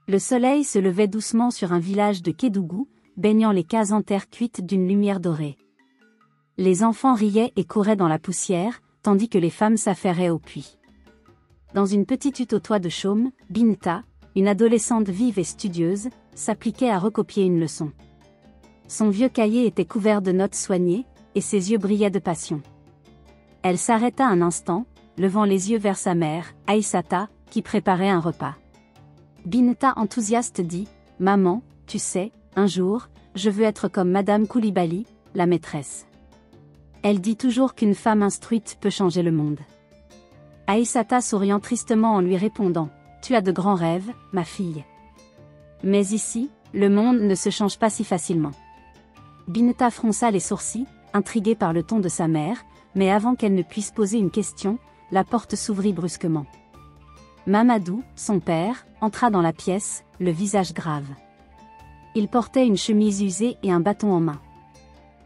Le soleil se levait doucement sur un village de Kédougou, baignant les cases en terre cuite d'une lumière dorée. Les enfants riaient et couraient dans la poussière, tandis que les femmes s'affairaient au puits. Dans une petite hutte au toit de chaume, Binta, une adolescente vive et studieuse, s'appliquait à recopier une leçon. Son vieux cahier était couvert de notes soignées, et ses yeux brillaient de passion. Elle s'arrêta un instant, levant les yeux vers sa mère, Aïssata, qui préparait un repas. Binta enthousiaste dit « Maman, tu sais, un jour, je veux être comme Madame Koulibaly, la maîtresse. Elle dit toujours qu'une femme instruite peut changer le monde. » Aïssata souriant tristement en lui répondant « Tu as de grands rêves, ma fille. Mais ici, le monde ne se change pas si facilement. » Binta fronça les sourcils, intriguée par le ton de sa mère, mais avant qu'elle ne puisse poser une question, la porte s'ouvrit brusquement. Mamadou, son père, entra dans la pièce, le visage grave. Il portait une chemise usée et un bâton en main.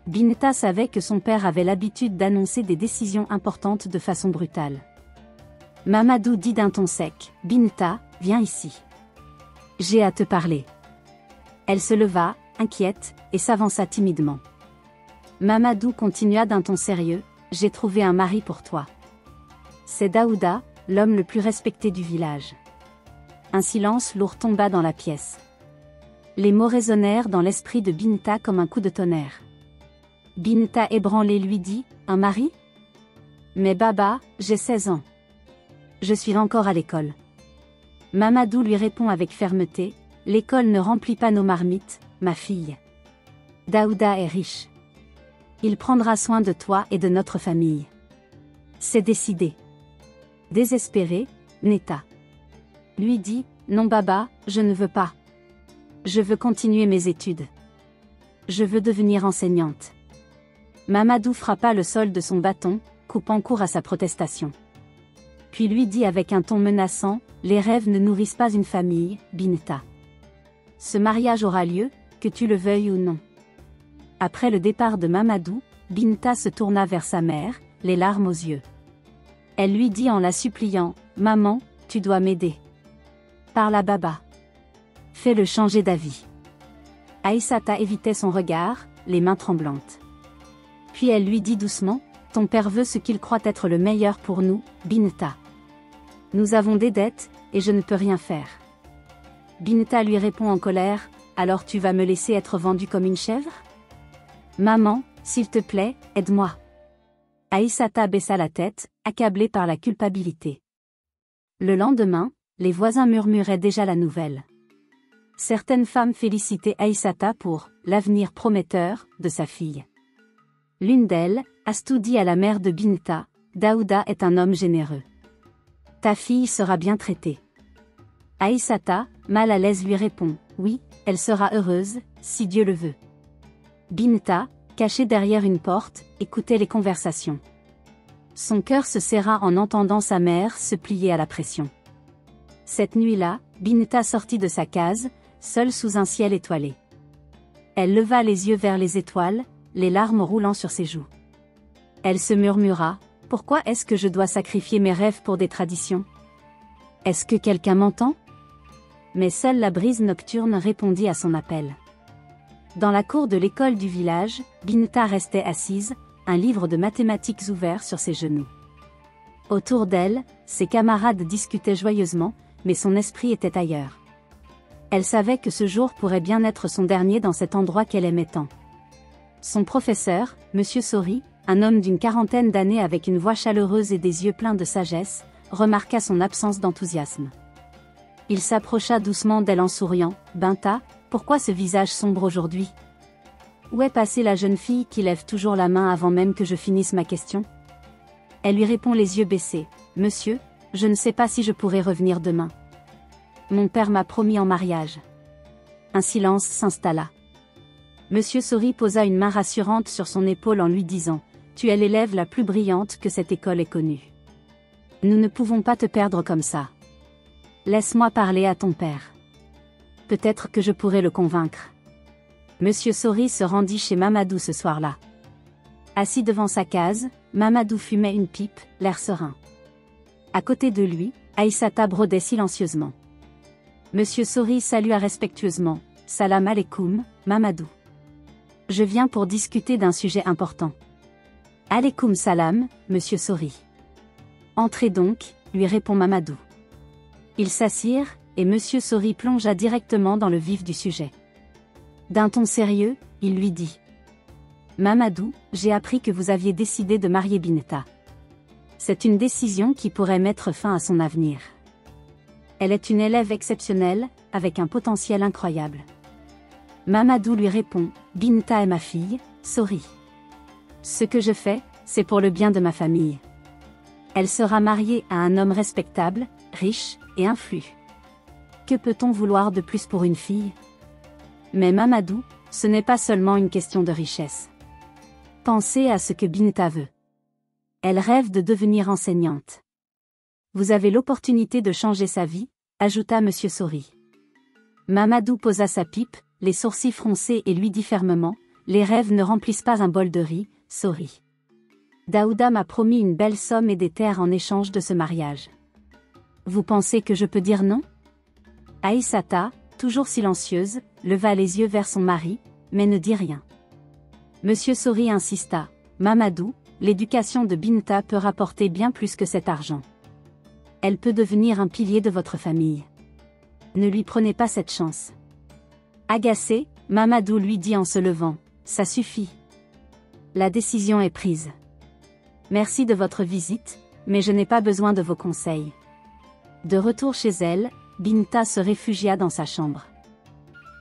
Binta savait que son père avait l'habitude d'annoncer des décisions importantes de façon brutale. Mamadou dit d'un ton sec, « Binta, viens ici. J'ai à te parler. » Elle se leva, inquiète, et s'avança timidement. Mamadou continua d'un ton sérieux, « J'ai trouvé un mari pour toi. C'est Daouda, l'homme le plus respecté du village. » Un silence lourd tomba dans la pièce. Les mots résonnèrent dans l'esprit de Binta comme un coup de tonnerre. Binta ébranlée lui dit, « Un mari ? Mais Baba, j'ai 16 ans. Je suis encore à l'école. » Mamadou lui répond avec fermeté, « L'école ne remplit pas nos marmites, ma fille. Daouda est riche. Il prendra soin de toi et de notre famille. C'est décidé. » Désespéré, Neta lui dit, « Non Baba, je ne veux pas. Je veux continuer mes études. Je veux devenir enseignante. » Mamadou frappa le sol de son bâton, coupant court à sa protestation. Puis lui dit avec un ton menaçant, « Les rêves ne nourrissent pas une famille, Binta. Ce mariage aura lieu, que tu le veuilles ou non. » Après le départ de Mamadou, Binta se tourna vers sa mère, les larmes aux yeux. Elle lui dit en la suppliant, « Maman, tu dois m'aider. Parle à Baba. Fais-le changer d'avis. » Aïssata évitait son regard, les mains tremblantes. Puis elle lui dit doucement, « Ton père veut ce qu'il croit être le meilleur pour nous, Binta. Nous avons des dettes, et je ne peux rien faire. » Binta lui répond en colère, « Alors tu vas me laisser être vendue comme une chèvre ? Maman, s'il te plaît, aide-moi. » Aïssata baissa la tête, accablée par la culpabilité. Le lendemain, les voisins murmuraient déjà la nouvelle. Certaines femmes félicitaient Aïssata pour « l'avenir prometteur » de sa fille. L'une d'elles, Astou dit à la mère de Binta, « Daouda est un homme généreux. Ta fille sera bien traitée. » Aïssata, mal à l'aise lui répond, « Oui, elle sera heureuse, si Dieu le veut. » Binta, cachée derrière une porte, écoutait les conversations. Son cœur se serra en entendant sa mère se plier à la pression. Cette nuit-là, Binta sortit de sa case, seule sous un ciel étoilé. Elle leva les yeux vers les étoiles, les larmes roulant sur ses joues. Elle se murmura, « Pourquoi est-ce que je dois sacrifier mes rêves pour des traditions ? Est-ce que quelqu'un m'entend ?» Mais seule la brise nocturne répondit à son appel. Dans la cour de l'école du village, Binta restait assise, un livre de mathématiques ouvert sur ses genoux. Autour d'elle, ses camarades discutaient joyeusement, mais son esprit était ailleurs. Elle savait que ce jour pourrait bien être son dernier dans cet endroit qu'elle aimait tant. Son professeur, Monsieur Sori, un homme d'une quarantaine d'années avec une voix chaleureuse et des yeux pleins de sagesse, remarqua son absence d'enthousiasme. Il s'approcha doucement d'elle en souriant, « Binta, pourquoi ce visage sombre aujourd'hui ? Où est passée la jeune fille qui lève toujours la main avant même que je finisse ma question ?» Elle lui répond les yeux baissés, « Monsieur, je ne sais pas si je pourrai revenir demain. Mon père m'a promis en mariage. » Un silence s'installa. Monsieur Sori posa une main rassurante sur son épaule en lui disant, « Tu es l'élève la plus brillante que cette école ait connue. Nous ne pouvons pas te perdre comme ça. Laisse-moi parler à ton père. Peut-être que je pourrai le convaincre. » Monsieur Sori se rendit chez Mamadou ce soir-là. Assis devant sa case, Mamadou fumait une pipe, l'air serein. À côté de lui, Aïssata brodait silencieusement. Monsieur Sori salua respectueusement. Salam alaikum, Mamadou. Je viens pour discuter d'un sujet important. Alaikum salam, Monsieur Sori. Entrez donc, lui répond Mamadou. Ils s'assirent, et Monsieur Sori plongea directement dans le vif du sujet. D'un ton sérieux, il lui dit. Mamadou, j'ai appris que vous aviez décidé de marier Binta. C'est une décision qui pourrait mettre fin à son avenir. Elle est une élève exceptionnelle, avec un potentiel incroyable. Mamadou lui répond, Binta est ma fille, Sori. Ce que je fais, c'est pour le bien de ma famille. Elle sera mariée à un homme respectable, riche, et influent. Que peut-on vouloir de plus pour une fille? Mais Mamadou, ce n'est pas seulement une question de richesse. Pensez à ce que Binta veut. Elle rêve de devenir enseignante. Vous avez l'opportunité de changer sa vie, ajouta Monsieur Sori. Mamadou posa sa pipe, les sourcils froncés et lui dit fermement, les rêves ne remplissent pas un bol de riz, Sori. Daouda m'a promis une belle somme et des terres en échange de ce mariage. Vous pensez que je peux dire non? Aïssata, toujours silencieuse, leva les yeux vers son mari, mais ne dit rien. Monsieur Sori insista, Mamadou, l'éducation de Binta peut rapporter bien plus que cet argent. Elle peut devenir un pilier de votre famille. Ne lui prenez pas cette chance. Agacé, Mamadou lui dit en se levant, ça suffit. La décision est prise. Merci de votre visite, mais je n'ai pas besoin de vos conseils. De retour chez elle, Binta se réfugia dans sa chambre.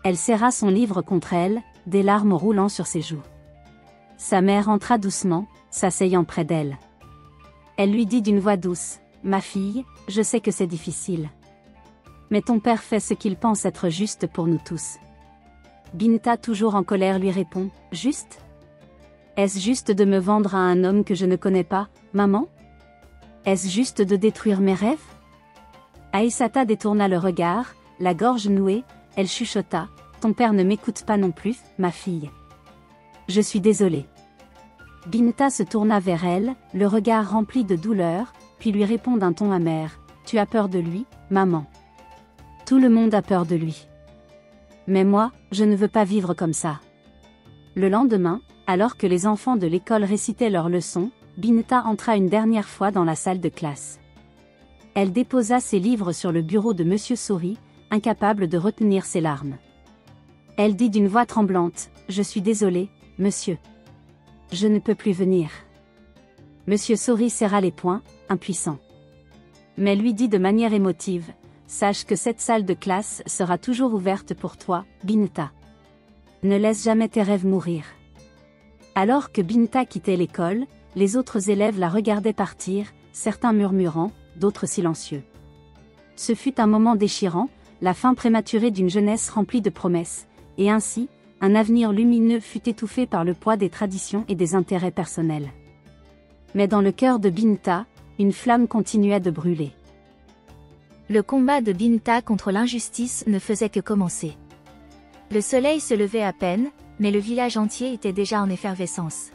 Elle serra son livre contre elle, des larmes roulant sur ses joues. Sa mère entra doucement, s'asseyant près d'elle. Elle lui dit d'une voix douce, ma fille, je sais que c'est difficile. Mais ton père fait ce qu'il pense être juste pour nous tous. Binta, toujours en colère, lui répond, juste? Est-ce juste de me vendre à un homme que je ne connais pas, maman? Est-ce juste de détruire mes rêves? Aïssata détourna le regard, la gorge nouée, elle chuchota, ton père ne m'écoute pas non plus, ma fille. Je suis désolée. Binta se tourna vers elle, le regard rempli de douleur, puis lui répond d'un ton amer, tu as peur de lui, maman. Tout le monde a peur de lui. Mais moi, je ne veux pas vivre comme ça. Le lendemain, alors que les enfants de l'école récitaient leurs leçons, Binta entra une dernière fois dans la salle de classe. Elle déposa ses livres sur le bureau de Monsieur Sori, incapable de retenir ses larmes. Elle dit d'une voix tremblante, je suis désolée, monsieur. Je ne peux plus venir. Monsieur Sori serra les poings, impuissant. Mais lui dit de manière émotive, sache que cette salle de classe sera toujours ouverte pour toi, Binta. Ne laisse jamais tes rêves mourir. Alors que Binta quittait l'école, les autres élèves la regardaient partir, certains murmurant, d'autres silencieux. Ce fut un moment déchirant, la fin prématurée d'une jeunesse remplie de promesses, et ainsi, un avenir lumineux fut étouffé par le poids des traditions et des intérêts personnels. Mais dans le cœur de Binta, une flamme continuait de brûler. Le combat de Binta contre l'injustice ne faisait que commencer. Le soleil se levait à peine, mais le village entier était déjà en effervescence.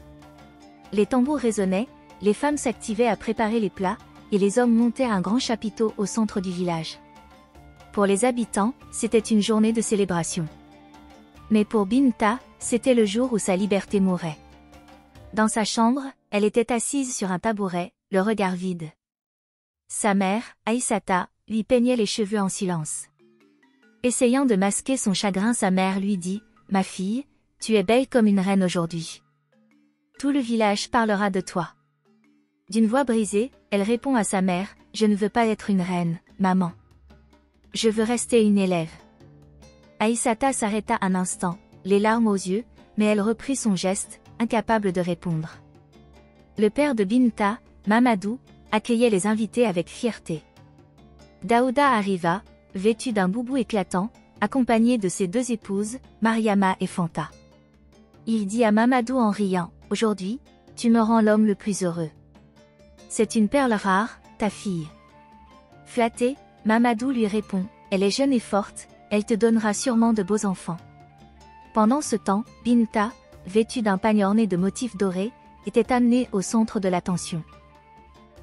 Les tambours résonnaient, les femmes s'activaient à préparer les plats, et les hommes montaient un grand chapiteau au centre du village. Pour les habitants, c'était une journée de célébration. Mais pour Binta, c'était le jour où sa liberté mourait. Dans sa chambre, elle était assise sur un tabouret, le regard vide. Sa mère, Aïssata, lui peignait les cheveux en silence. Essayant de masquer son chagrin, sa mère lui dit, « Ma fille, tu es belle comme une reine aujourd'hui. Tout le village parlera de toi. » D'une voix brisée, elle répond à sa mère, « Je ne veux pas être une reine, maman. Je veux rester une élève. » Aïssata s'arrêta un instant, les larmes aux yeux, mais elle reprit son geste, incapable de répondre. Le père de Binta, Mamadou, accueillait les invités avec fierté. Daouda arriva, vêtu d'un boubou éclatant, accompagné de ses deux épouses, Mariama et Fanta. Il dit à Mamadou en riant, « Aujourd'hui, tu me rends l'homme le plus heureux. C'est une perle rare, ta fille. » Flatté, Mamadou lui répond, « Elle est jeune et forte, elle te donnera sûrement de beaux enfants. » Pendant ce temps, Binta, vêtue d'un pagne orné de motifs dorés, était amenée au centre de l'attention.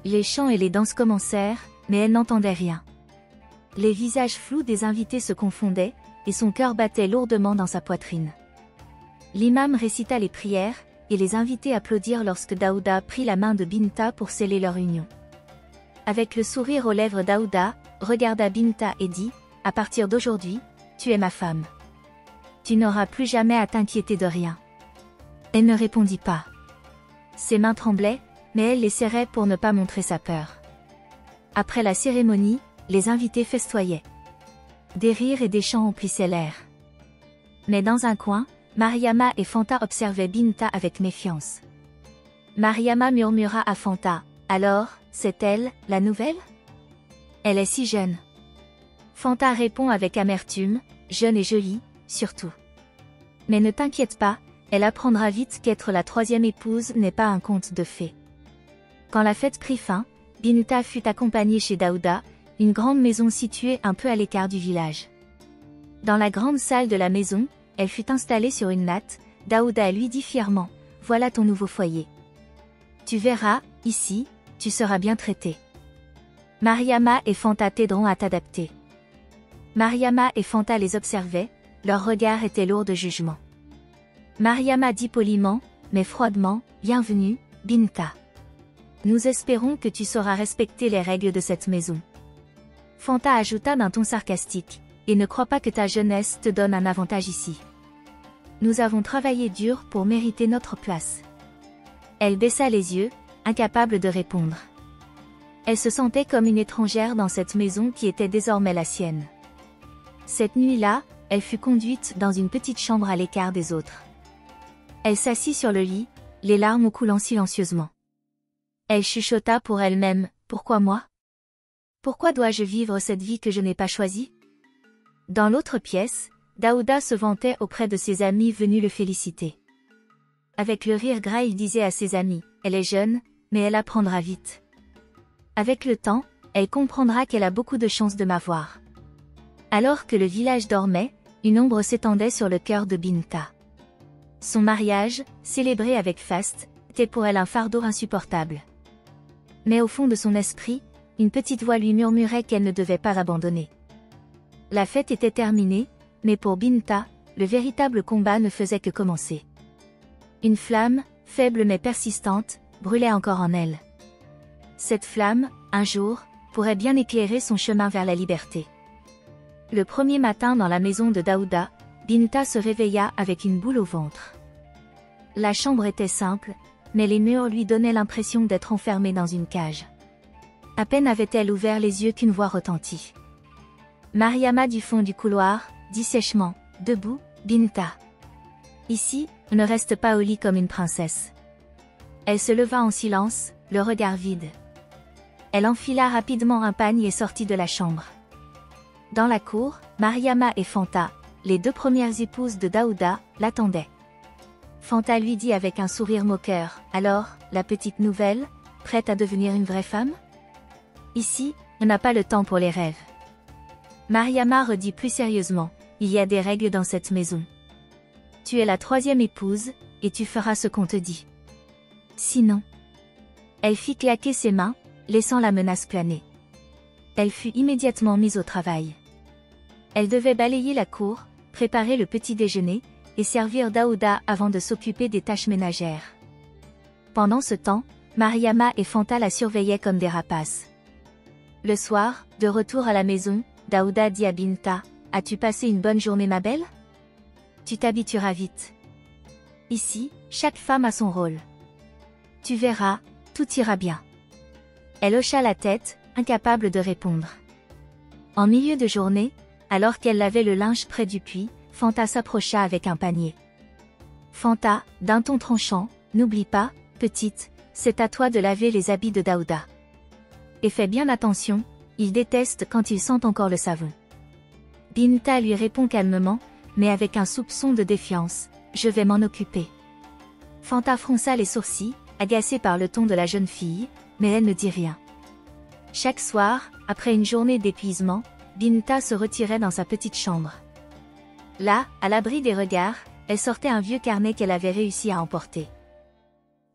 Les chants et les danses commencèrent, mais elle n'entendait rien. Les visages flous des invités se confondaient, et son cœur battait lourdement dans sa poitrine. L'imam récita les prières, et les invités applaudirent lorsque Daouda prit la main de Binta pour sceller leur union. Avec le sourire aux lèvres, Daouda regarda Binta et dit, « À partir d'aujourd'hui, tu es ma femme. Tu n'auras plus jamais à t'inquiéter de rien. » Elle ne répondit pas. Ses mains tremblaient, mais elle les serrait pour ne pas montrer sa peur. Après la cérémonie, les invités festoyaient. Des rires et des chants emplissaient l'air. Mais dans un coin, Mariama et Fanta observaient Binta avec méfiance. Mariama murmura à Fanta, « Alors, c'est elle, la nouvelle? Elle est si jeune. » Fanta répond avec amertume, « Jeune et jolie, surtout. Mais ne t'inquiète pas, elle apprendra vite qu'être la troisième épouse n'est pas un conte de fées. » Quand la fête prit fin, Binta fut accompagnée chez Daouda, une grande maison située un peu à l'écart du village. Dans la grande salle de la maison, elle fut installée sur une natte. Daouda lui dit fièrement, « Voilà ton nouveau foyer. Tu verras, ici, tu seras bien traité. Mariama et Fanta t'aideront à t'adapter. » Mariama et Fanta les observaient, leur regard était lourd de jugement. Mariama dit poliment, mais froidement, « Bienvenue, Binta. Nous espérons que tu sauras respecter les règles de cette maison. » Fanta ajouta d'un ton sarcastique, « Et ne crois pas que ta jeunesse te donne un avantage ici. Nous avons travaillé dur pour mériter notre place. » Elle baissa les yeux, incapable de répondre. Elle se sentait comme une étrangère dans cette maison qui était désormais la sienne. Cette nuit-là, elle fut conduite dans une petite chambre à l'écart des autres. Elle s'assit sur le lit, les larmes coulant silencieusement. Elle chuchota pour elle-même, « Pourquoi moi? Pourquoi dois-je vivre cette vie que je n'ai pas choisie ?» Dans l'autre pièce, Daouda se vantait auprès de ses amis venus le féliciter. Avec le rire gras, il disait à ses amis, « Elle est jeune, mais elle apprendra vite. Avec le temps, elle comprendra qu'elle a beaucoup de chance de m'avoir. » Alors que le village dormait, une ombre s'étendait sur le cœur de Binta. Son mariage, célébré avec faste, était pour elle un fardeau insupportable. Mais au fond de son esprit, une petite voix lui murmurait qu'elle ne devait pas abandonner. La fête était terminée, mais pour Binta, le véritable combat ne faisait que commencer. Une flamme, faible mais persistante, brûlait encore en elle. Cette flamme, un jour, pourrait bien éclairer son chemin vers la liberté. Le premier matin dans la maison de Daouda, Binta se réveilla avec une boule au ventre. La chambre était simple, mais les murs lui donnaient l'impression d'être enfermée dans une cage. À peine avait-elle ouvert les yeux qu'une voix retentit. Mariama du fond du couloir, dit sèchement, « Debout, Binta. Ici, ne reste pas au lit comme une princesse. » Elle se leva en silence, le regard vide. Elle enfila rapidement un pagne et sortit de la chambre. Dans la cour, Mariama et Fanta, les deux premières épouses de Daouda, l'attendaient. Fanta lui dit avec un sourire moqueur, « Alors, la petite nouvelle, prête à devenir une vraie femme? Ici, on n'a pas le temps pour les rêves. » Mariama redit plus sérieusement, « Il y a des règles dans cette maison. Tu es la troisième épouse, et tu feras ce qu'on te dit. Sinon... » Elle fit claquer ses mains, laissant la menace planer. Elle fut immédiatement mise au travail. Elle devait balayer la cour, préparer le petit déjeuner, et servir Daouda avant de s'occuper des tâches ménagères. Pendant ce temps, Mariama et Fanta la surveillaient comme des rapaces. Le soir, de retour à la maison, Daouda dit à Binta, « As-tu passé une bonne journée ma belle? Tu t'habitueras vite. Ici, chaque femme a son rôle. Tu verras, tout ira bien. » Elle hocha la tête, incapable de répondre. En milieu de journée, alors qu'elle lavait le linge près du puits, Fanta s'approcha avec un panier. « Fanta, d'un ton tranchant, n'oublie pas, petite, c'est à toi de laver les habits de Daouda. Et fais bien attention, il déteste quand il sent encore le savon. » Binta lui répond calmement, mais avec un soupçon de défiance, « Je vais m'en occuper. » Fanta fronça les sourcils, agacée par le ton de la jeune fille, mais elle ne dit rien. Chaque soir, après une journée d'épuisement, Binta se retirait dans sa petite chambre. Là, à l'abri des regards, elle sortait un vieux carnet qu'elle avait réussi à emporter.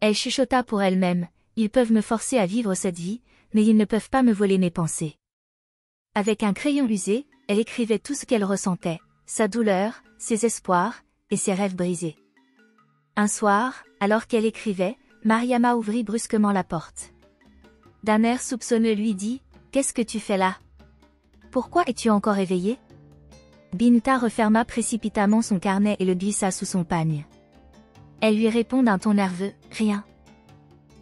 Elle chuchota pour elle-même, « Ils peuvent me forcer à vivre cette vie, mais ils ne peuvent pas me voler mes pensées. » Avec un crayon usé, elle écrivait tout ce qu'elle ressentait, sa douleur, ses espoirs, et ses rêves brisés. Un soir, alors qu'elle écrivait, Mariama ouvrit brusquement la porte. D'un air soupçonneux lui dit « Qu'est-ce que tu fais là? Pourquoi es-tu encore éveillée ?» Binta referma précipitamment son carnet et le glissa sous son pagne. Elle lui répond d'un ton nerveux « Rien.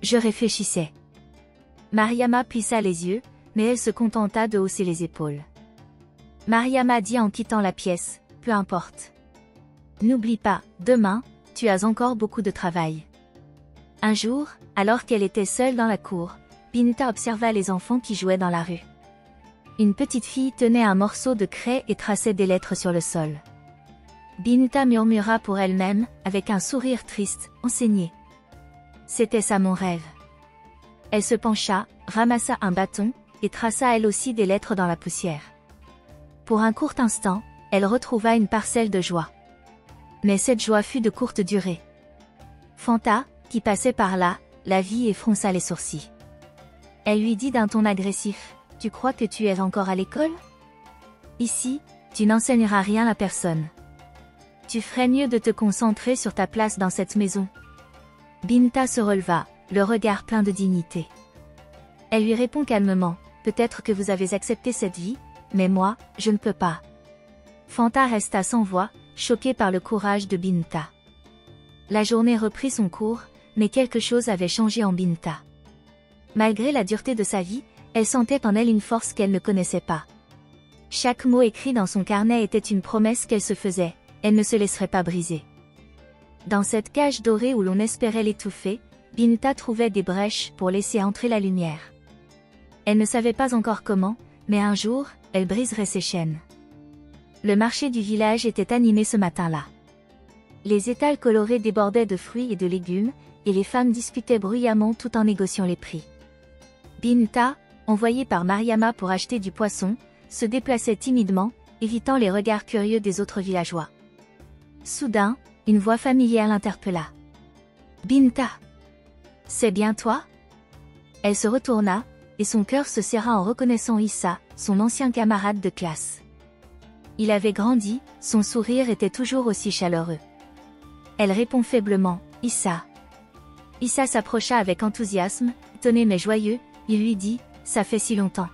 Je réfléchissais. » Mariama plissa les yeux, mais elle se contenta de hausser les épaules. Mariama dit en quittant la pièce « Peu importe. N'oublie pas, demain, tu as encore beaucoup de travail. » Un jour, alors qu'elle était seule dans la cour, Binta observa les enfants qui jouaient dans la rue. Une petite fille tenait un morceau de craie et traçait des lettres sur le sol. Binta murmura pour elle-même, avec un sourire triste, « Enseigner. C'était ça mon rêve. » Elle se pencha, ramassa un bâton, et traça elle aussi des lettres dans la poussière. Pour un court instant, elle retrouva une parcelle de joie. Mais cette joie fut de courte durée. Fanta, qui passait par là, la vit et fronça les sourcils. Elle lui dit d'un ton agressif, « Tu crois que tu es encore à l'école? Ici, tu n'enseigneras rien à personne. Tu ferais mieux de te concentrer sur ta place dans cette maison. » Binta se releva, le regard plein de dignité. Elle lui répond calmement, « Peut-être que vous avez accepté cette vie, mais moi, je ne peux pas. » Fanta resta sans voix, choquée par le courage de Binta. La journée reprit son cours, mais quelque chose avait changé en Binta. Malgré la dureté de sa vie, elle sentait en elle une force qu'elle ne connaissait pas. Chaque mot écrit dans son carnet était une promesse qu'elle se faisait, elle ne se laisserait pas briser. Dans cette cage dorée où l'on espérait l'étouffer, Binta trouvait des brèches pour laisser entrer la lumière. Elle ne savait pas encore comment, mais un jour, elle briserait ses chaînes. Le marché du village était animé ce matin-là. Les étals colorés débordaient de fruits et de légumes, et les femmes discutaient bruyamment tout en négociant les prix. Binta, envoyée par Mariama pour acheter du poisson, se déplaçait timidement, évitant les regards curieux des autres villageois. Soudain, une voix familière l'interpella. « Binta! C'est bien toi ?» Elle se retourna, et son cœur se serra en reconnaissant Issa, son ancien camarade de classe. Il avait grandi, son sourire était toujours aussi chaleureux. Elle répond faiblement, « Issa. » Issa s'approcha avec enthousiasme, étonné mais joyeux, il lui dit, « Ça fait si longtemps.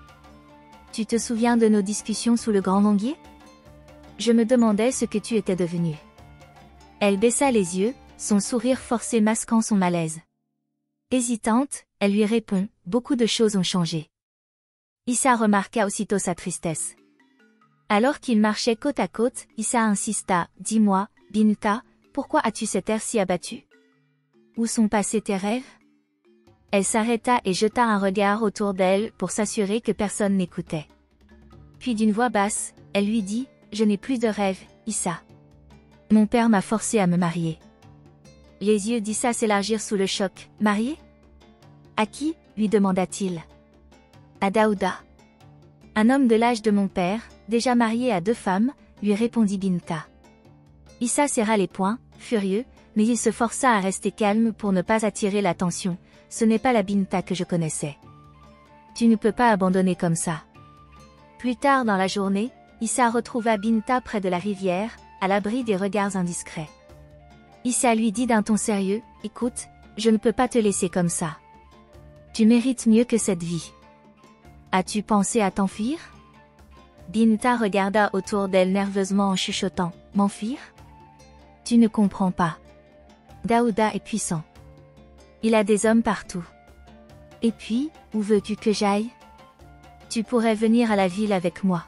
Tu te souviens de nos discussions sous le grand manguier? Je me demandais ce que tu étais devenu. » Elle baissa les yeux, son sourire forcé masquant son malaise. Hésitante, elle lui répond, « Beaucoup de choses ont changé. » Issa remarqua aussitôt sa tristesse. Alors qu'ils marchaient côte à côte, Issa insista, « Dis-moi, Binta, pourquoi as-tu cet air si abattu? Où sont passés tes rêves? » Elle s'arrêta et jeta un regard autour d'elle pour s'assurer que personne n'écoutait. Puis d'une voix basse, elle lui dit, « Je n'ai plus de rêve, Issa. Mon père m'a forcé à me marier. » Les yeux d'Issa s'élargirent sous le choc. « Marié? À qui? » lui demanda-t-il. « À Daouda. Un homme de l'âge de mon père, déjà marié à 2 femmes, lui répondit Binta. Issa serra les poings, furieux, mais il se força à rester calme pour ne pas attirer l'attention. Ce n'est pas la Binta que je connaissais. Tu ne peux pas abandonner comme ça. Plus tard dans la journée, Issa retrouva Binta près de la rivière, à l'abri des regards indiscrets. Issa lui dit d'un ton sérieux, « Écoute, je ne peux pas te laisser comme ça. Tu mérites mieux que cette vie. As-tu pensé à t'enfuir? » Binta regarda autour d'elle nerveusement en chuchotant, « M'enfuir? Tu ne comprends pas. Daouda est puissant. Il a des hommes partout. Et puis, où veux-tu que j'aille? Tu pourrais venir à la ville avec moi.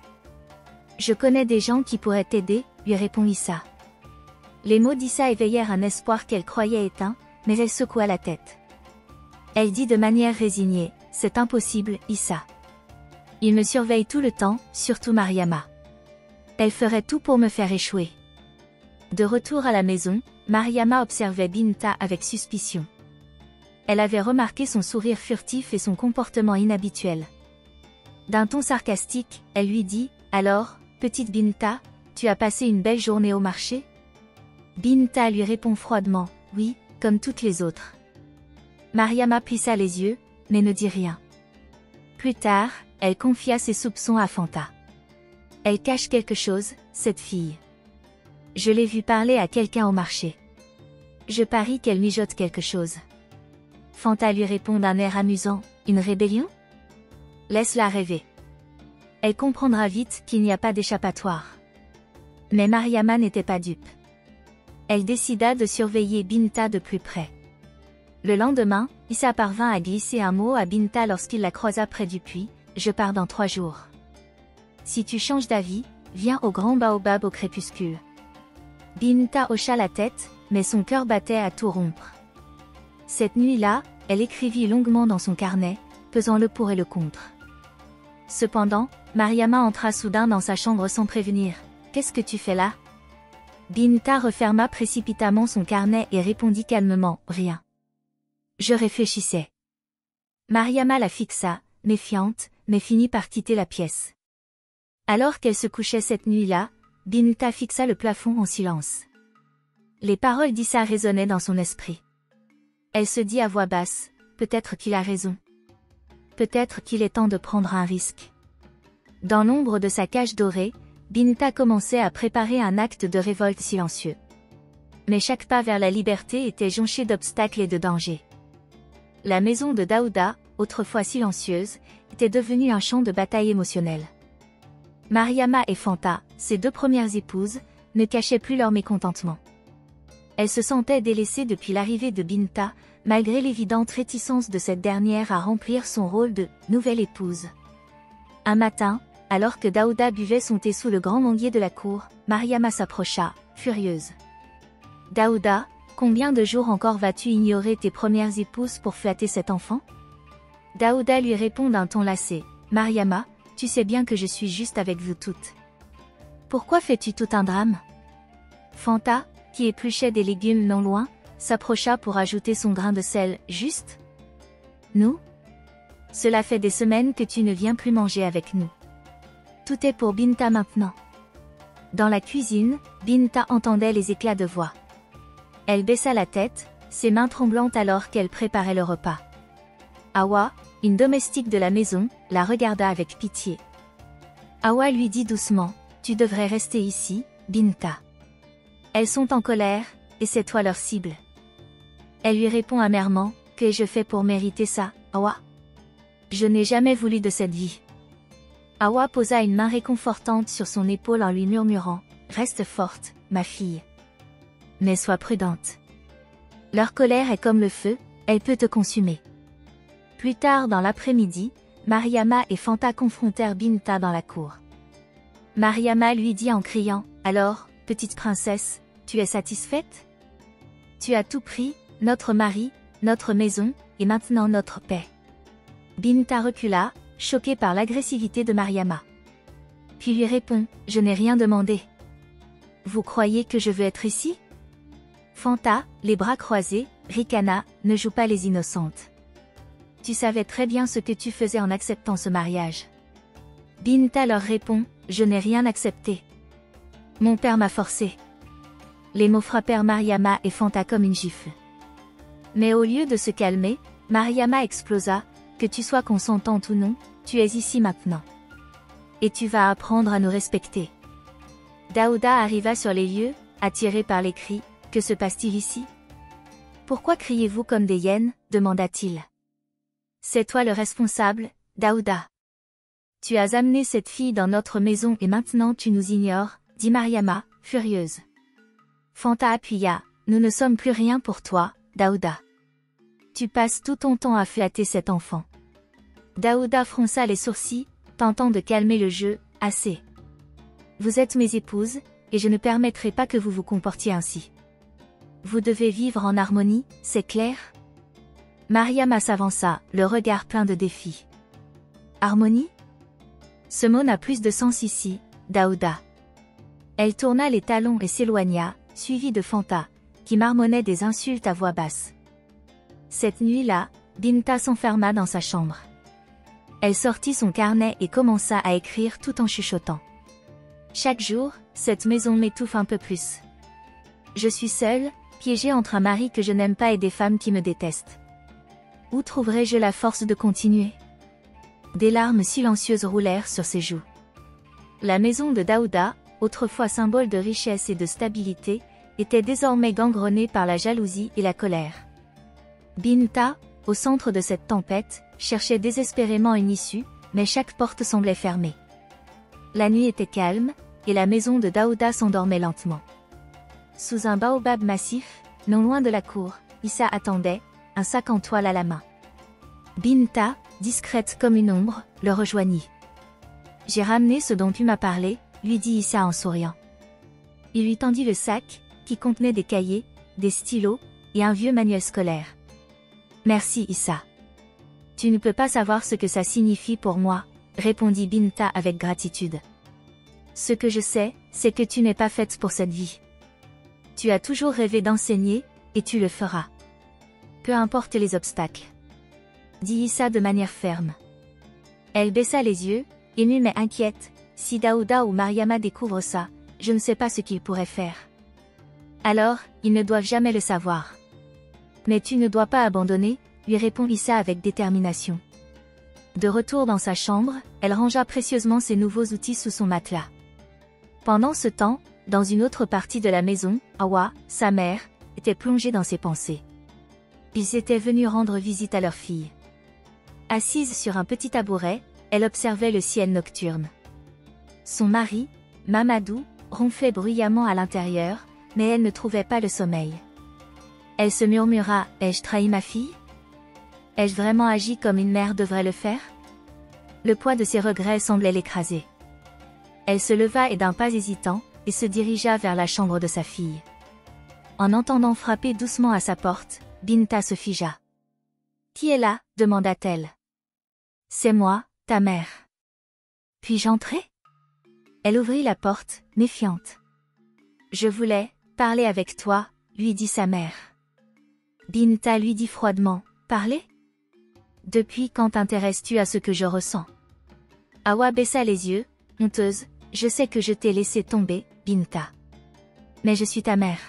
Je connais des gens qui pourraient t'aider, lui répond Issa. Les mots d'Issa éveillèrent un espoir qu'elle croyait éteint, mais elle secoua la tête. Elle dit de manière résignée, « C'est impossible, Issa. Il me surveille tout le temps, surtout Mariama. Elle ferait tout pour me faire échouer. » De retour à la maison, Mariama observait Binta avec suspicion. Elle avait remarqué son sourire furtif et son comportement inhabituel. D'un ton sarcastique, elle lui dit, « Alors, petite Binta, tu as passé une belle journée au marché? » Binta lui répond froidement, « Oui, comme toutes les autres. » Mariama plissa les yeux, mais ne dit rien. Plus tard, elle confia ses soupçons à Fanta. Elle cache quelque chose, cette fille. Je l'ai vue parler à quelqu'un au marché. Je parie qu'elle mijote quelque chose. Fanta lui répond d'un air amusant, une rébellion? Laisse-la rêver. Elle comprendra vite qu'il n'y a pas d'échappatoire. Mais Mariama n'était pas dupe. Elle décida de surveiller Binta de plus près. Le lendemain, Issa parvint à glisser un mot à Binta lorsqu'il la croisa près du puits, « Je pars dans 3 jours. Si tu changes d'avis, viens au grand baobab au crépuscule. » Binta hocha la tête, mais son cœur battait à tout rompre. Cette nuit-là, elle écrivit longuement dans son carnet, pesant le pour et le contre. Cependant, Mariama entra soudain dans sa chambre sans prévenir. « Qu'est-ce que tu fais là ?» Binta referma précipitamment son carnet et répondit calmement, « Rien. Je réfléchissais. » Mariama la fixa, méfiante, mais finit par quitter la pièce. Alors qu'elle se couchait cette nuit-là, Binta fixa le plafond en silence. Les paroles d'Issa résonnaient dans son esprit. Elle se dit à voix basse, « Peut-être qu'il a raison. Peut-être qu'il est temps de prendre un risque. » Dans l'ombre de sa cage dorée, Binta commençait à préparer un acte de révolte silencieux. Mais chaque pas vers la liberté était jonché d'obstacles et de dangers. La maison de Daouda, autrefois silencieuse, était devenue un champ de bataille émotionnelle. Mariama et Fanta, ses 2 premières épouses, ne cachaient plus leur mécontentement. Elles se sentaient délaissées depuis l'arrivée de Binta, malgré l'évidente réticence de cette dernière à remplir son rôle de « nouvelle épouse ». Un matin, alors que Daouda buvait son thé sous le grand manguier de la cour, Mariama s'approcha, furieuse. « Daouda, combien de jours encore vas-tu ignorer tes premières épouses pour flatter cet enfant ?» Daouda lui répond d'un ton lassé, « Mariama, tu sais bien que je suis juste avec vous toutes. Pourquoi fais-tu tout un drame ?» Fanta, qui épluchait des légumes non loin, s'approcha pour ajouter son grain de sel, « Juste ? Nous ? Cela fait des semaines que tu ne viens plus manger avec nous. Tout est pour Binta maintenant. » Dans la cuisine, Binta entendait les éclats de voix. Elle baissa la tête, ses mains tremblantes alors qu'elle préparait le repas. Awa, une domestique de la maison, la regarda avec pitié. Awa lui dit doucement, « Tu devrais rester ici, Binta. Elles sont en colère, et c'est toi leur cible. » Elle lui répond amèrement, « Qu'ai-je fait pour mériter ça, Awa ? Je n'ai jamais voulu de cette vie. » Awa posa une main réconfortante sur son épaule en lui murmurant, « Reste forte, ma fille. Mais sois prudente. Leur colère est comme le feu, elle peut te consumer. » Plus tard dans l'après-midi, Mariama et Fanta confrontèrent Binta dans la cour. Mariama lui dit en criant, « Alors, petite princesse, tu es satisfaite ? Tu as tout pris, notre mari, notre maison, et maintenant notre paix. » Binta recula, choquée par l'agressivité de Mariama. Puis lui répond, « Je n'ai rien demandé. Vous croyez que je veux être ici ?» Fanta, les bras croisés, ricana, « Ne joue pas les innocentes. Tu savais très bien ce que tu faisais en acceptant ce mariage. » Binta leur répond, « Je n'ai rien accepté. Mon père m'a forcé. » Les mots frappèrent Mariama et Fanta comme une gifle. Mais au lieu de se calmer, Mariama explosa, « Que tu sois consentante ou non, tu es ici maintenant. Et tu vas apprendre à nous respecter. » Daouda arriva sur les lieux, attiré par les cris, « Que se passe-t-il ici ? Pourquoi criez-vous comme des hyènes ?» demanda-t-il. « C'est toi le responsable, Daouda. Tu as amené cette fille dans notre maison et maintenant tu nous ignores, » dit Mariama, furieuse. Fanta appuya, « Nous ne sommes plus rien pour toi, Daouda. Tu passes tout ton temps à flatter cet enfant. » Daouda fronça les sourcils, tentant de calmer le jeu, « Assez. Vous êtes mes épouses, et je ne permettrai pas que vous vous comportiez ainsi. Vous devez vivre en harmonie, c'est clair ?» Mariama s'avança, le regard plein de défi. « Harmonie ? Ce mot n'a plus de sens ici, Daouda. » Elle tourna les talons et s'éloigna, suivie de Fanta, qui marmonnait des insultes à voix basse. Cette nuit-là, Binta s'enferma dans sa chambre. Elle sortit son carnet et commença à écrire tout en chuchotant. Chaque jour, cette maison m'étouffe un peu plus. Je suis seule, piégée entre un mari que je n'aime pas et des femmes qui me détestent. Où trouverai-je la force de continuer ? Des larmes silencieuses roulèrent sur ses joues. La maison de Daouda, autrefois symbole de richesse et de stabilité, était désormais gangrenée par la jalousie et la colère. Binta, au centre de cette tempête, cherchait désespérément une issue, mais chaque porte semblait fermée. La nuit était calme, et la maison de Daouda s'endormait lentement. Sous un baobab massif, non loin de la cour, Issa attendait, un sac en toile à la main. Binta, discrète comme une ombre, le rejoignit. « J'ai ramené ce dont tu m'as parlé », lui dit Issa en souriant. Il lui tendit le sac, qui contenait des cahiers, des stylos, et un vieux manuel scolaire. « Merci Issa. Tu ne peux pas savoir ce que ça signifie pour moi, répondit Binta avec gratitude. Ce que je sais, c'est que tu n'es pas faite pour cette vie. Tu as toujours rêvé d'enseigner, et tu le feras. Peu importe les obstacles. Dit Issa de manière ferme. Elle baissa les yeux, émue mais inquiète. Si Daouda ou Mariama découvrent ça, je ne sais pas ce qu'ils pourraient faire. Alors, ils ne doivent jamais le savoir. Mais tu ne dois pas abandonner, lui répond Issa avec détermination. De retour dans sa chambre, elle rangea précieusement ses nouveaux outils sous son matelas. Pendant ce temps, dans une autre partie de la maison, Awa, sa mère, était plongée dans ses pensées. Ils étaient venus rendre visite à leur fille. Assise sur un petit tabouret, elle observait le ciel nocturne. Son mari, Mamadou, ronflait bruyamment à l'intérieur, mais elle ne trouvait pas le sommeil. Elle se murmura « Ai-je trahi ma fille ? Ai-je vraiment agi comme une mère devrait le faire ?» Le poids de ses regrets semblait l'écraser. Elle se leva et d'un pas hésitant, et se dirigea vers la chambre de sa fille. En entendant frapper doucement à sa porte, Binta se figea. « Qui est là ?» demanda-t-elle. « C'est moi, ta mère. »« Puis-je entrer ?» Elle ouvrit la porte, méfiante. « Je voulais parler avec toi, » lui dit sa mère. Binta lui dit froidement, « Parler ? Depuis quand t'intéresses-tu à ce que je ressens ?» Awa baissa les yeux, honteuse, « Je sais que je t'ai laissé tomber, Binta. Mais je suis ta mère.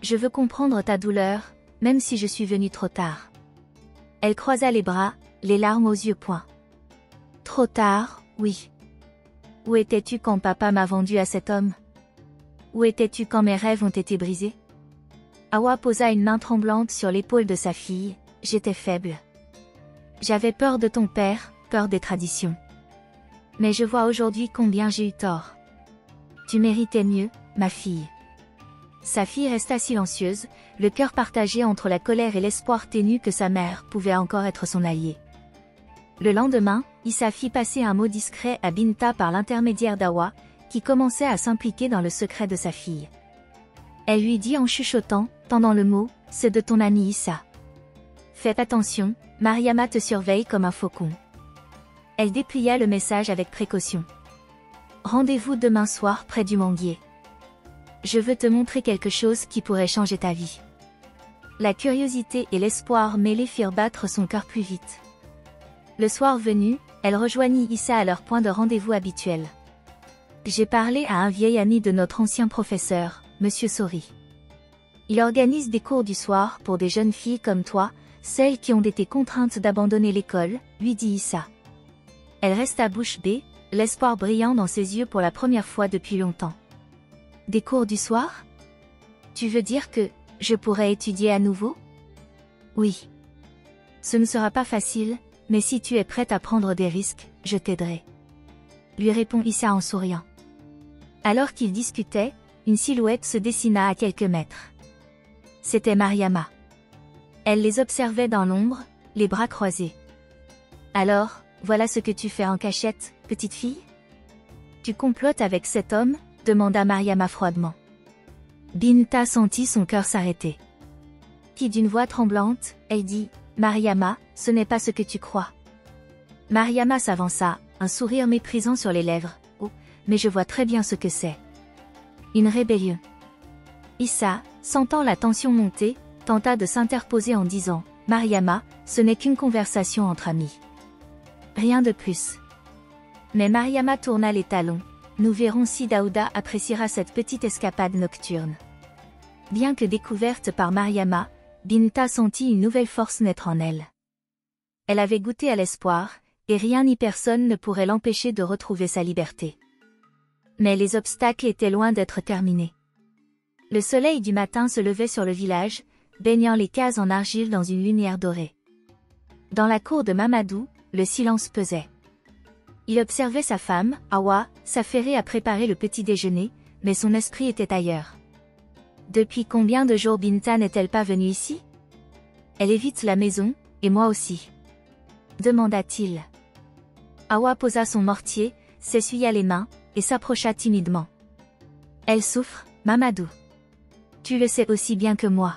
Je veux comprendre ta douleur, même si je suis venue trop tard. » Elle croisa les bras, les larmes aux yeux point. « Trop tard, oui. Où étais-tu quand papa m'a vendue à cet homme ? Où étais-tu quand mes rêves ont été brisés ?» Awa posa une main tremblante sur l'épaule de sa fille, « J'étais faible. J'avais peur de ton père, peur des traditions. Mais je vois aujourd'hui combien j'ai eu tort. Tu méritais mieux, ma fille. » Sa fille resta silencieuse, le cœur partagé entre la colère et l'espoir ténu que sa mère pouvait encore être son alliée. Le lendemain, Issa fit passer un mot discret à Binta par l'intermédiaire d'Awa, qui commençait à s'impliquer dans le secret de sa fille. Elle lui dit en chuchotant, tendant le mot, « C'est de ton ami Issa. Fais attention, Mariama te surveille comme un faucon. » Elle déplia le message avec précaution. « Rendez-vous demain soir près du manguier. Je veux te montrer quelque chose qui pourrait changer ta vie. » La curiosité et l'espoir mêlés firent battre son cœur plus vite. Le soir venu, elle rejoignit Issa à leur point de rendez-vous habituel. « J'ai parlé à un vieil ami de notre ancien professeur, Monsieur Sori. Il organise des cours du soir pour des jeunes filles comme toi, celles qui ont été contraintes d'abandonner l'école, » lui dit Issa. Elle resta bouche bée, l'espoir brillant dans ses yeux pour la première fois depuis longtemps. « Des cours du soir ? Tu veux dire que je pourrais étudier à nouveau ? » « Oui. Ce ne sera pas facile, mais si tu es prête à prendre des risques, je t'aiderai. » lui répond Issa en souriant. Alors qu'ils discutaient, une silhouette se dessina à quelques mètres. C'était Mariama. Elle les observait dans l'ombre, les bras croisés. « Alors, voilà ce que tu fais en cachette, petite fille ? Tu complotes avec cet homme ? » demanda Mariama froidement. Binta sentit son cœur s'arrêter. Puis d'une voix tremblante, elle dit, « Mariama, ce n'est pas ce que tu crois. » Mariama s'avança, un sourire méprisant sur les lèvres. « Oh, mais je vois très bien ce que c'est. Une rébellion. » Issa, sentant la tension monter, tenta de s'interposer en disant, « Mariama, ce n'est qu'une conversation entre amis. Rien de plus. » Mais Mariama tourna les talons. Nous verrons si Daouda appréciera cette petite escapade nocturne. Bien que découverte par Mariama, Binta sentit une nouvelle force naître en elle. Elle avait goûté à l'espoir, et rien ni personne ne pourrait l'empêcher de retrouver sa liberté. Mais les obstacles étaient loin d'être terminés. Le soleil du matin se levait sur le village, baignant les cases en argile dans une lumière dorée. Dans la cour de Mamadou, le silence pesait. Il observait sa femme, Awa, s'affairer à préparer le petit déjeuner, mais son esprit était ailleurs. Depuis combien de jours Binta n'est-elle pas venue ici? Elle évite la maison, et moi aussi. Demanda-t-il. Awa posa son mortier, s'essuya les mains, et s'approcha timidement. Elle souffre, Mamadou. Tu le sais aussi bien que moi.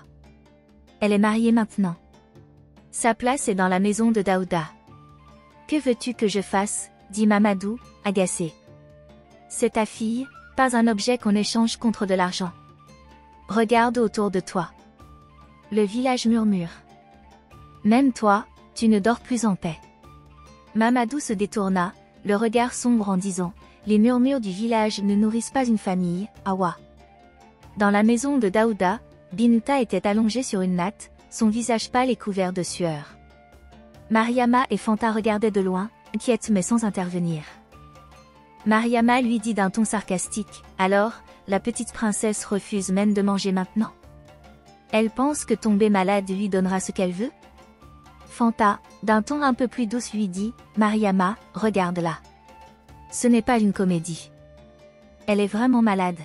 Elle est mariée maintenant. Sa place est dans la maison de Daouda. Que veux-tu que je fasse? Dit Mamadou, agacé. C'est ta fille, pas un objet qu'on échange contre de l'argent. Regarde autour de toi. Le village murmure. Même toi, tu ne dors plus en paix. Mamadou se détourna, le regard sombre en disant, les murmures du village ne nourrissent pas une famille, Awa. Dans la maison de Daouda, Binta était allongée sur une natte, son visage pâle et couvert de sueur. Mariama et Fanta regardaient de loin, inquiètes mais sans intervenir. Mariama lui dit d'un ton sarcastique, « Alors, la petite princesse refuse même de manger maintenant. Elle pense que tomber malade lui donnera ce qu'elle veut ?» Fanta, d'un ton un peu plus douce lui dit, « Mariama, regarde-la. Ce n'est pas une comédie. Elle est vraiment malade. »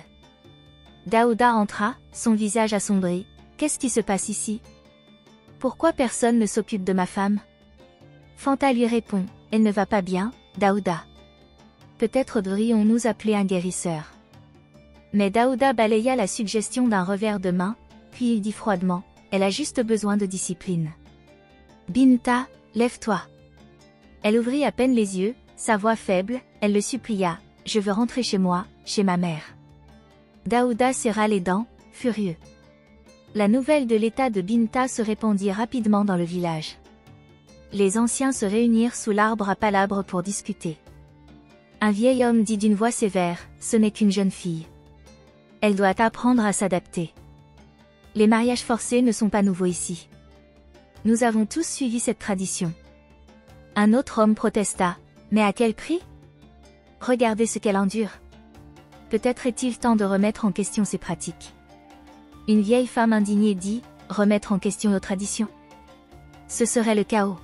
Daouda entra, son visage assombri. « Qu'est-ce qui se passe ici? Pourquoi personne ne s'occupe de ma femme ?» Fanta lui répond, « Elle ne va pas bien, Daouda. Peut-être devrions-nous appeler un guérisseur. » Mais Daouda balaya la suggestion d'un revers de main, puis il dit froidement, « Elle a juste besoin de discipline. » Binta, lève-toi. Elle ouvrit à peine les yeux, sa voix faible, elle le supplia, « Je veux rentrer chez moi, chez ma mère. » Daouda serra les dents, furieux. La nouvelle de l'état de Binta se répandit rapidement dans le village. Les anciens se réunirent sous l'arbre à palabres pour discuter. Un vieil homme dit d'une voix sévère, « Ce n'est qu'une jeune fille. Elle doit apprendre à s'adapter. Les mariages forcés ne sont pas nouveaux ici. Nous avons tous suivi cette tradition. » Un autre homme protesta, « Mais à quel prix? Regardez ce qu'elle endure. Peut-être est-il temps de remettre en question ces pratiques. » Une vieille femme indignée dit, « Remettre en question nos traditions? Ce serait le chaos.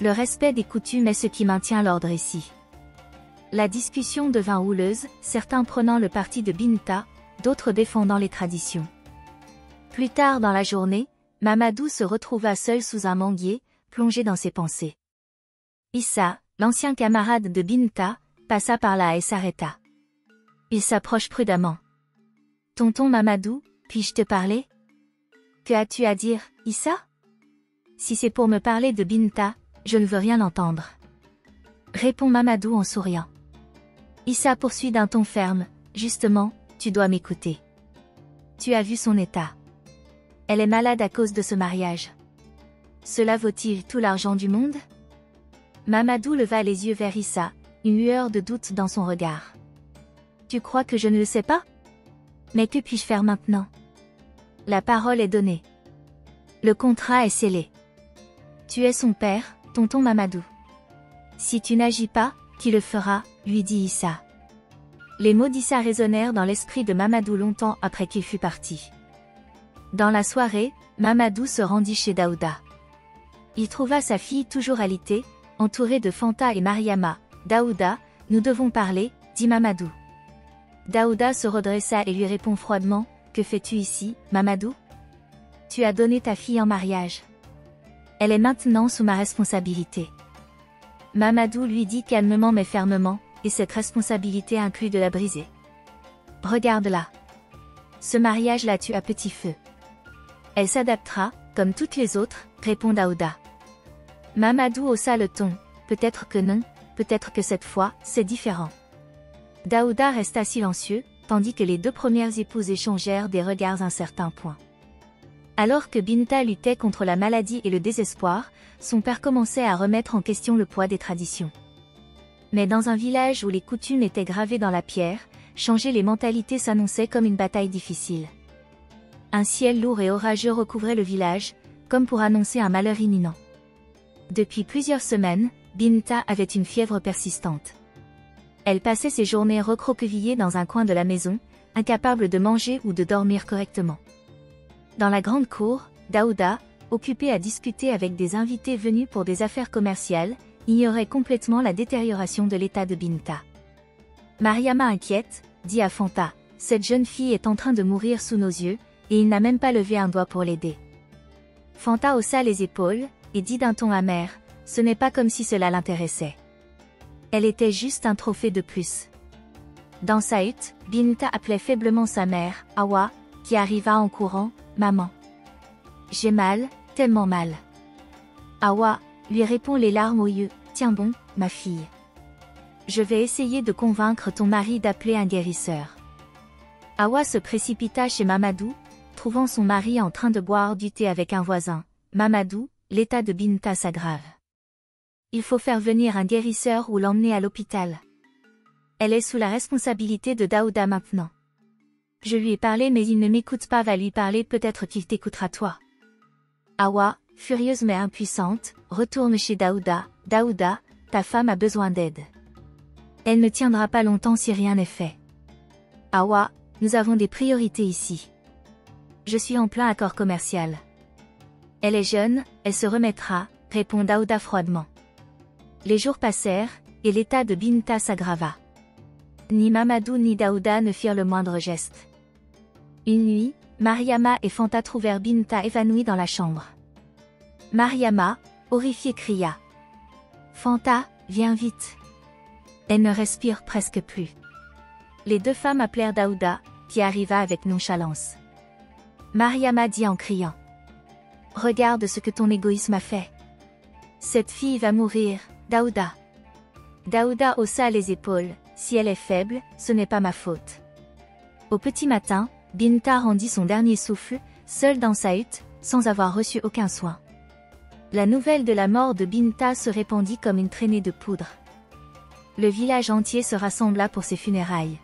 Le respect des coutumes est ce qui maintient l'ordre ici. » La discussion devint houleuse, certains prenant le parti de Binta, d'autres défendant les traditions. Plus tard dans la journée, Mamadou se retrouva seul sous un manguier, plongé dans ses pensées. Issa, l'ancien camarade de Binta, passa par là et s'arrêta. Il s'approche prudemment. « Tonton Mamadou, puis-je te parler? » « Que as-tu à dire, Issa? » ?»« Si c'est pour me parler de Binta, je ne veux rien entendre. » Répond Mamadou en souriant. Issa poursuit d'un ton ferme, « Justement, tu dois m'écouter. Tu as vu son état. Elle est malade à cause de ce mariage. Cela vaut-il tout l'argent du monde? » Mamadou leva les yeux vers Issa, une lueur de doute dans son regard. « Tu crois que je ne le sais pas? Mais que puis-je faire maintenant? La parole est donnée. Le contrat est scellé. Tu es son père, tonton Mamadou. Si tu n'agis pas, qui le fera, lui dit Issa. » Les mots d'Issa résonnèrent dans l'esprit de Mamadou longtemps après qu'il fut parti. Dans la soirée, Mamadou se rendit chez Daouda. Il trouva sa fille toujours alitée, entourée de Fanta et Mariama. « Daouda, nous devons parler, » dit Mamadou. Daouda se redressa et lui répond froidement, « Que fais-tu ici, Mamadou? Tu as donné ta fille en mariage. Elle est maintenant sous ma responsabilité. » Mamadou lui dit calmement mais fermement, « Et cette responsabilité inclut de la briser. Regarde-la. Ce mariage-là tue à petit feu. Elle s'adaptera, comme toutes les autres, » répond Daouda. Mamadou haussa le ton, « Peut-être que non, peut-être que cette fois, c'est différent. » Daouda resta silencieux, tandis que les deux premières épouses échangèrent des regards à un certain point. Alors que Binta luttait contre la maladie et le désespoir, son père commençait à remettre en question le poids des traditions. Mais dans un village où les coutumes étaient gravées dans la pierre, changer les mentalités s'annonçait comme une bataille difficile. Un ciel lourd et orageux recouvrait le village, comme pour annoncer un malheur imminent. Depuis plusieurs semaines, Binta avait une fièvre persistante. Elle passait ses journées recroquevillée dans un coin de la maison, incapable de manger ou de dormir correctement. Dans la grande cour, Daouda, occupé à discuter avec des invités venus pour des affaires commerciales, ignorait complètement la détérioration de l'état de Binta. Mariama inquiète, dit à Fanta, « Cette jeune fille est en train de mourir sous nos yeux, et il n'a même pas levé un doigt pour l'aider. » Fanta haussa les épaules, et dit d'un ton amer, « Ce n'est pas comme si cela l'intéressait. Elle était juste un trophée de plus. » Dans sa hutte, Binta appelait faiblement sa mère, Awa, qui arriva en courant, « Maman. J'ai mal, tellement mal. » Awa, lui répond les larmes aux yeux, « Tiens bon, ma fille. Je vais essayer de convaincre ton mari d'appeler un guérisseur. » Awa se précipita chez Mamadou, trouvant son mari en train de boire du thé avec un voisin. « Mamadou, l'état de Binta s'aggrave. Il faut faire venir un guérisseur ou l'emmener à l'hôpital. Elle est sous la responsabilité de Daouda maintenant. Je lui ai parlé mais il ne m'écoute pas, va lui parler, peut-être qu'il t'écoutera toi. » Awa, furieuse mais impuissante, retourne chez Daouda. « Daouda, ta femme a besoin d'aide. Elle ne tiendra pas longtemps si rien n'est fait. Awa, nous avons des priorités ici. Je suis en plein accord commercial. Elle est jeune, elle se remettra, répond Daouda froidement. Les jours passèrent, et l'état de Binta s'aggrava. Ni Mamadou ni Daouda ne firent le moindre geste. Une nuit, Mariama et Fanta trouvèrent Binta évanouie dans la chambre. Mariama, horrifiée, cria. « Fanta, viens vite. » Elle ne respire presque plus. Les deux femmes appelèrent Daouda, qui arriva avec nonchalance. Mariama dit en criant. « Regarde ce que ton égoïsme a fait. Cette fille va mourir, Daouda. » Daouda haussa les épaules. « Si elle est faible, ce n'est pas ma faute. » Au petit matin, Binta rendit son dernier souffle, seule dans sa hutte, sans avoir reçu aucun soin. La nouvelle de la mort de Binta se répandit comme une traînée de poudre. Le village entier se rassembla pour ses funérailles.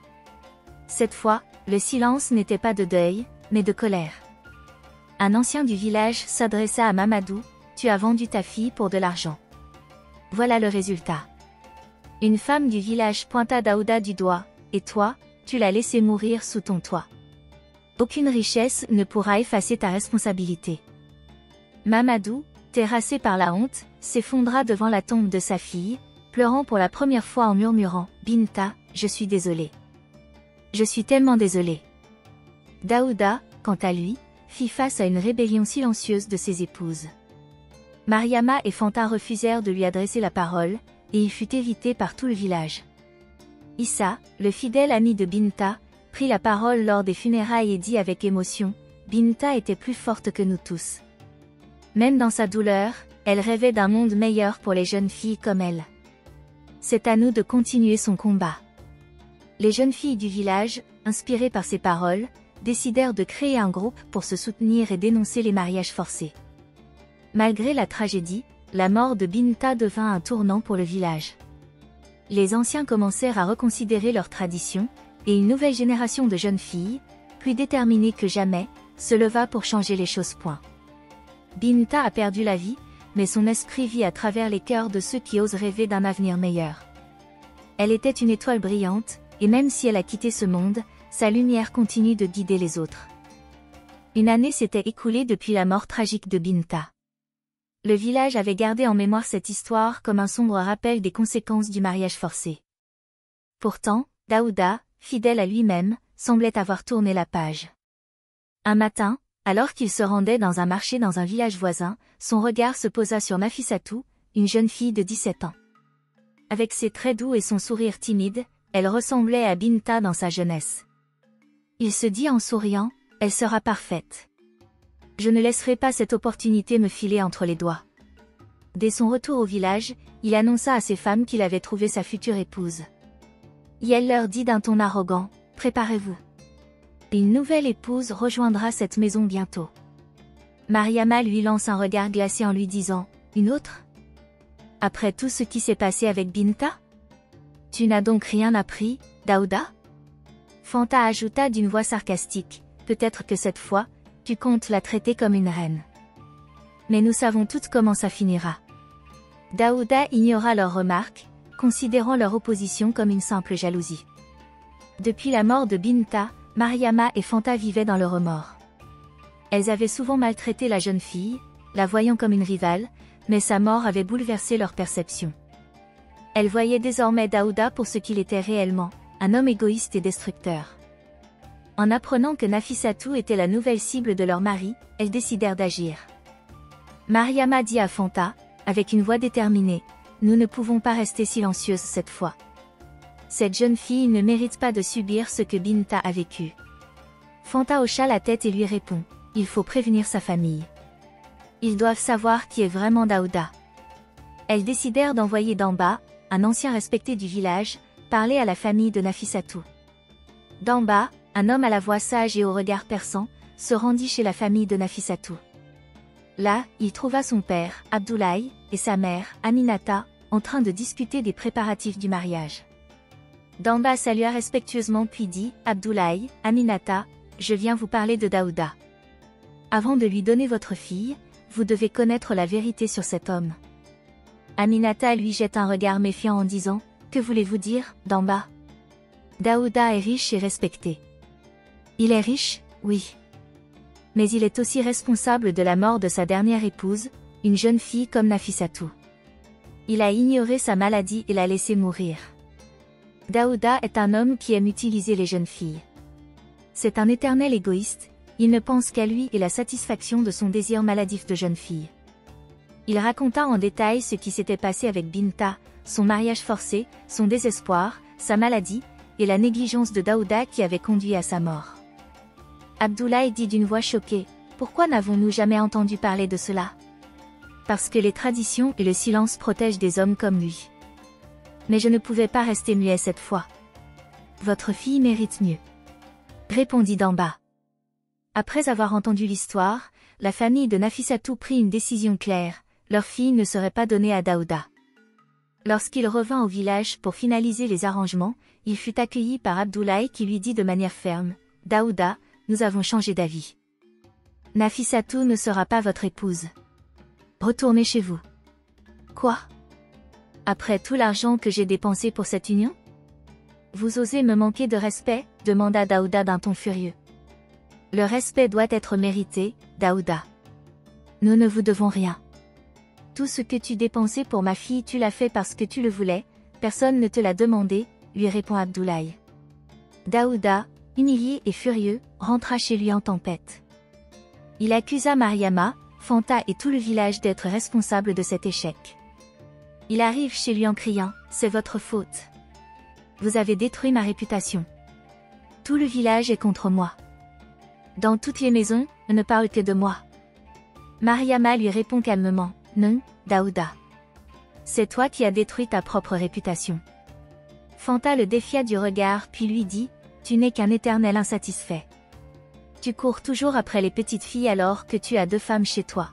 Cette fois, le silence n'était pas de deuil, mais de colère. Un ancien du village s'adressa à Mamadou, « Tu as vendu ta fille pour de l'argent. Voilà le résultat. » Une femme du village pointa Daouda du doigt, « Et toi, tu l'as laissé mourir sous ton toit. Aucune richesse ne pourra effacer ta responsabilité. » Mamadou, terrassé par la honte, s'effondra devant la tombe de sa fille, pleurant pour la première fois en murmurant, « Binta, je suis désolé. Je suis tellement désolé. » Daouda, quant à lui, fit face à une rébellion silencieuse de ses épouses. Mariama et Fanta refusèrent de lui adresser la parole, et il fut évité par tout le village. Issa, le fidèle ami de Binta, prit la parole lors des funérailles et dit avec émotion, « Binta était plus forte que nous tous. Même dans sa douleur, elle rêvait d'un monde meilleur pour les jeunes filles comme elle. C'est à nous de continuer son combat. » Les jeunes filles du village, inspirées par ces paroles, décidèrent de créer un groupe pour se soutenir et dénoncer les mariages forcés. Malgré la tragédie, la mort de Binta devint un tournant pour le village. Les anciens commencèrent à reconsidérer leurs traditions, et une nouvelle génération de jeunes filles, plus déterminées que jamais, se leva pour changer les choses. Binta a perdu la vie, mais son esprit vit à travers les cœurs de ceux qui osent rêver d'un avenir meilleur. Elle était une étoile brillante, et même si elle a quitté ce monde, sa lumière continue de guider les autres. Une année s'était écoulée depuis la mort tragique de Binta. Le village avait gardé en mémoire cette histoire comme un sombre rappel des conséquences du mariage forcé. Pourtant, Daouda, fidèle à lui-même, semblait avoir tourné la page. Un matin, alors qu'il se rendait dans un marché dans un village voisin, son regard se posa sur Nafissatou, une jeune fille de 17 ans. Avec ses traits doux et son sourire timide, elle ressemblait à Binta dans sa jeunesse. Il se dit en souriant, « Elle sera parfaite. Je ne laisserai pas cette opportunité me filer entre les doigts. » Dès son retour au village, il annonça à ses femmes qu'il avait trouvé sa future épouse. Et elle leur dit d'un ton arrogant, « Préparez-vous. Une nouvelle épouse rejoindra cette maison bientôt. » Mariama lui lance un regard glacé en lui disant, « Une autre ? Après tout ce qui s'est passé avec Binta ? Tu n'as donc rien appris, Daouda ? » Fanta ajouta d'une voix sarcastique, « Peut-être que cette fois, tu comptes la traiter comme une reine. Mais nous savons toutes comment ça finira. » Daouda ignora leurs remarques, considérant leur opposition comme une simple jalousie. Depuis la mort de Binta, Mariama et Fanta vivaient dans le remords. Elles avaient souvent maltraité la jeune fille, la voyant comme une rivale, mais sa mort avait bouleversé leur perception. Elles voyaient désormais Daouda pour ce qu'il était réellement, un homme égoïste et destructeur. En apprenant que Nafissatou était la nouvelle cible de leur mari, elles décidèrent d'agir. Mariama dit à Fanta, avec une voix déterminée, « Nous ne pouvons pas rester silencieuses cette fois. Cette jeune fille ne mérite pas de subir ce que Binta a vécu. » Fanta hocha la tête et lui répond, « Il faut prévenir sa famille. Ils doivent savoir qui est vraiment Daouda. » Elles décidèrent d'envoyer Damba, un ancien respecté du village, parler à la famille de Nafissatou. Damba, un homme à la voix sage et au regard perçant, se rendit chez la famille de Nafissatou. Là, il trouva son père, Abdoulaye, et sa mère, Aminata, en train de discuter des préparatifs du mariage. Damba salua respectueusement puis dit, « Abdoulaye, Aminata, je viens vous parler de Daouda. Avant de lui donner votre fille, vous devez connaître la vérité sur cet homme. » Aminata lui jette un regard méfiant en disant, « Que voulez-vous dire, Damba ? Daouda est riche et respecté. » « Il est riche, oui. Mais il est aussi responsable de la mort de sa dernière épouse, une jeune fille comme Nafissatou. Il a ignoré sa maladie et l'a laissée mourir. Daouda est un homme qui aime utiliser les jeunes filles. C'est un éternel égoïste, il ne pense qu'à lui et la satisfaction de son désir maladif de jeune fille. » Il raconta en détail ce qui s'était passé avec Binta, son mariage forcé, son désespoir, sa maladie, et la négligence de Daouda qui avait conduit à sa mort. Abdoulaye dit d'une voix choquée, « Pourquoi n'avons-nous jamais entendu parler de cela ? Parce que les traditions et le silence protègent des hommes comme lui. Mais je ne pouvais pas rester muet cette fois. Votre fille mérite mieux. » Répondit Damba. Après avoir entendu l'histoire, la famille de Nafissatou prit une décision claire, leur fille ne serait pas donnée à Daouda. Lorsqu'il revint au village pour finaliser les arrangements, il fut accueilli par Abdoulaye qui lui dit de manière ferme, « Daouda, nous avons changé d'avis. Nafissatou ne sera pas votre épouse. Retournez chez vous. » Quoi ? Après tout l'argent que j'ai dépensé pour cette union ? Vous osez me manquer de respect ? Demanda Daouda d'un ton furieux. Le respect doit être mérité, Daouda. Nous ne vous devons rien. Tout ce que tu dépensais pour ma fille tu l'as fait parce que tu le voulais, personne ne te l'a demandé, lui répond Abdoulaye. Daouda, humilié et furieux, rentra chez lui en tempête. Il accusa Mariama, Fanta et tout le village d'être responsables de cet échec. Il arrive chez lui en criant, « C'est votre faute. Vous avez détruit ma réputation. Tout le village est contre moi. Dans toutes les maisons, on ne parle que de moi. » Mariama lui répond calmement, « Non, Daouda. C'est toi qui as détruit ta propre réputation. » Fanta le défia du regard puis lui dit, « Tu n'es qu'un éternel insatisfait. Tu cours toujours après les petites filles alors que tu as 2 femmes chez toi.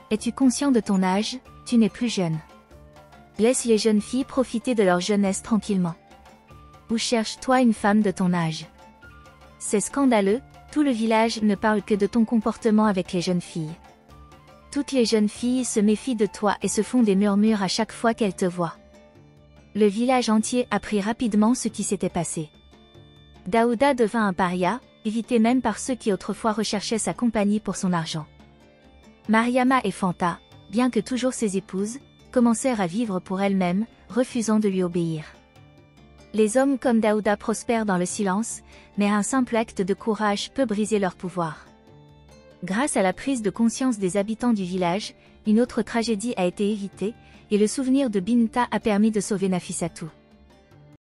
Es-tu conscient de ton âge ? Tu n'es plus jeune. Laisse les jeunes filles profiter de leur jeunesse tranquillement. Ou cherche-toi une femme de ton âge. C'est scandaleux, tout le village ne parle que de ton comportement avec les jeunes filles. Toutes les jeunes filles se méfient de toi et se font des murmures à chaque fois qu'elles te voient. » Le village entier apprit rapidement ce qui s'était passé. Daouda devint un paria, évité même par ceux qui autrefois recherchaient sa compagnie pour son argent. Mariama et Fanta, bien que toujours ses épouses, commencèrent à vivre pour elles-mêmes, refusant de lui obéir. Les hommes comme Daouda prospèrent dans le silence, mais un simple acte de courage peut briser leur pouvoir. Grâce à la prise de conscience des habitants du village, une autre tragédie a été évitée, et le souvenir de Binta a permis de sauver Nafissatou.